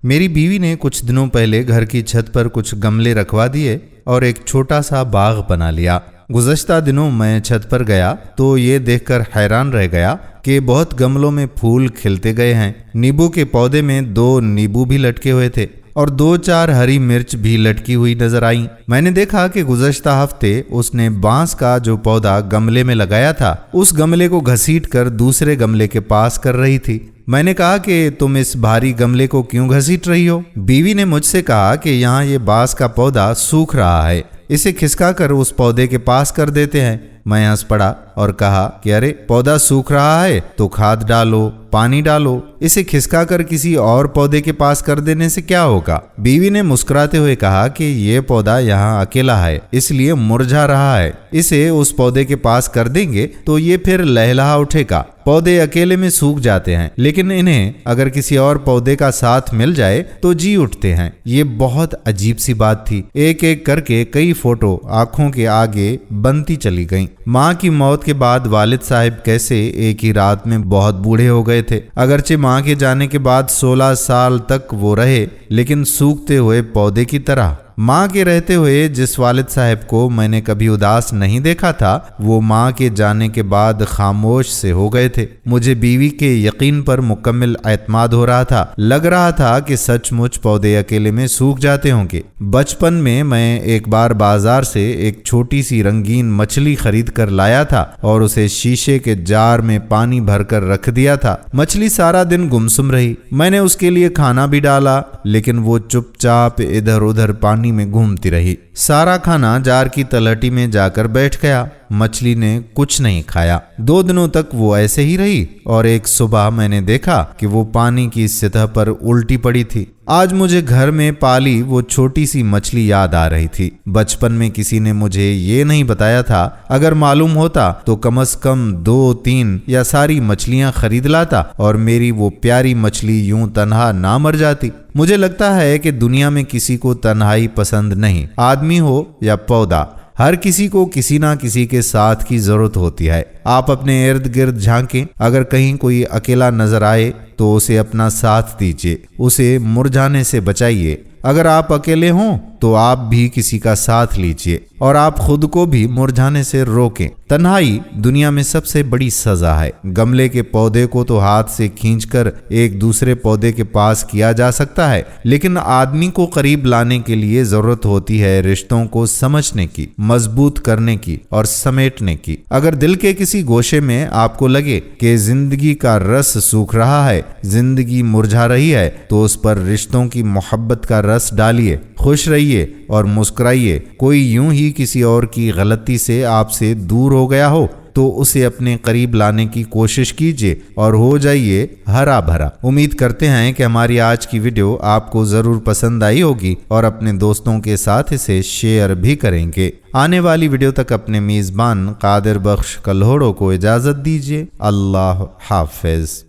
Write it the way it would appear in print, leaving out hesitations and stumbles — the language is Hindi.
मेरी बीवी ने कुछ दिनों पहले घर की छत पर कुछ गमले रखवा दिए और एक छोटा सा बाग बना लिया। गुज़श्ता दिनों मैं छत पर गया तो ये देखकर हैरान रह गया कि बहुत गमलों में फूल खिलते गए हैं। नींबू के पौधे में 2 नींबू भी लटके हुए थे और 2-4 हरी मिर्च भी लटकी हुई नजर आई। मैंने देखा कि गुज़श्ता हफ्ते उसने बांस का जो पौधा गमले में लगाया था उस गमले को घसीट कर दूसरे गमले के पास कर रही थी। मैंने कहा कि तुम इस भारी गमले को क्यों घसीट रही हो? बीवी ने मुझसे कहा कि यहाँ ये बांस का पौधा सूख रहा है, इसे खिसका कर उस पौधे के पास कर देते हैं। मैं हंस पड़ा और कहा कि अरे पौधा सूख रहा है तो खाद डालो, पानी डालो, इसे खिसका कर किसी और पौधे के पास कर देने से क्या होगा? बीवी ने मुस्कुराते हुए कहा कि ये पौधा यहाँ अकेला है इसलिए मुरझा रहा है, इसे उस पौधे के पास कर देंगे तो ये फिर लहलहा उठेगा। पौधे अकेले में सूख जाते हैं लेकिन इन्हें अगर किसी और पौधे का साथ मिल जाए तो जी उठते हैं। ये बहुत अजीब सी बात थी। एक एक करके कई फोटो आंखों के आगे बनती चली गईं। माँ की मौत के बाद वालिद साहब कैसे एक ही रात में बहुत बूढ़े हो गए थे। अगरचे माँ के जाने के बाद 16 साल तक वो रहे लेकिन सूखते हुए पौधे की तरह। माँ के रहते हुए जिस वालिद साहब को मैंने कभी उदास नहीं देखा था वो माँ के जाने के बाद खामोश से हो गए थे। मुझे बीवी के यकीन पर मुकम्मल एतमाद हो रहा था। लग रहा था कि सचमुच पौधे अकेले में सूख जाते होंगे। बचपन में मैं एक बार बाजार से एक छोटी सी रंगीन मछली खरीद कर लाया था और उसे शीशे के जार में पानी भरकर रख दिया था। मछली सारा दिन गुमसुम रही। मैंने उसके लिए खाना भी डाला लेकिन वो चुपचाप इधर उधर पानी में घूमती रही। सारा खाना जार की तलहटी में जाकर बैठ गया। मछली ने कुछ नहीं खाया। 2 दिनों तक वो ऐसे ही रही और एक सुबह मैंने देखा कि वो पानी की सतह पर उल्टी पड़ी थी। आज मुझे घर में पाली वो छोटी सी मछली याद आ रही थी। बचपन में किसी ने मुझे ये नहीं बताया था। अगर मालूम होता तो कम से कम 2-3 या सारी मछलियां खरीद लाता और मेरी वो प्यारी मछली यूं तन्हा ना मर जाती। मुझे लगता है कि दुनिया में किसी को तन्हाई पसंद नहीं, आदमी हो या पौधा, हर किसी को किसी ना किसी के साथ की जरूरत होती है। आप अपने इर्द गिर्द झांकें, अगर कहीं कोई अकेला नजर आए तो उसे अपना साथ दीजिए, उसे मुरझाने से बचाइए। अगर आप अकेले हों तो आप भी किसी का साथ लीजिए और आप खुद को भी मुरझाने से रोकें। तन्हाई दुनिया में सबसे बड़ी सजा है। गमले के पौधे को तो हाथ से खींचकर एक दूसरे पौधे के पास किया जा सकता है लेकिन आदमी को करीब लाने के लिए जरूरत होती है रिश्तों को समझने की, मजबूत करने की और समेटने की। अगर दिल के किसी गोशे में आपको लगे कि जिंदगी का रस सूख रहा है, जिंदगी मुरझा रही है, तो उस पर रिश्तों की मोहब्बत का रस डालिए। खुश रहिए और मुस्कुराइए। कोई यूं ही किसी और की गलती से आपसे दूर हो गया हो तो उसे अपने करीब लाने की कोशिश कीजिए और हो जाइए हरा भरा। उम्मीद करते हैं कि हमारी आज की वीडियो आपको जरूर पसंद आई होगी और अपने दोस्तों के साथ इसे शेयर भी करेंगे। आने वाली वीडियो तक अपने मेजबान कादिर बख्श कल्होड़ो को इजाजत दीजिए। अल्लाह हाफिज।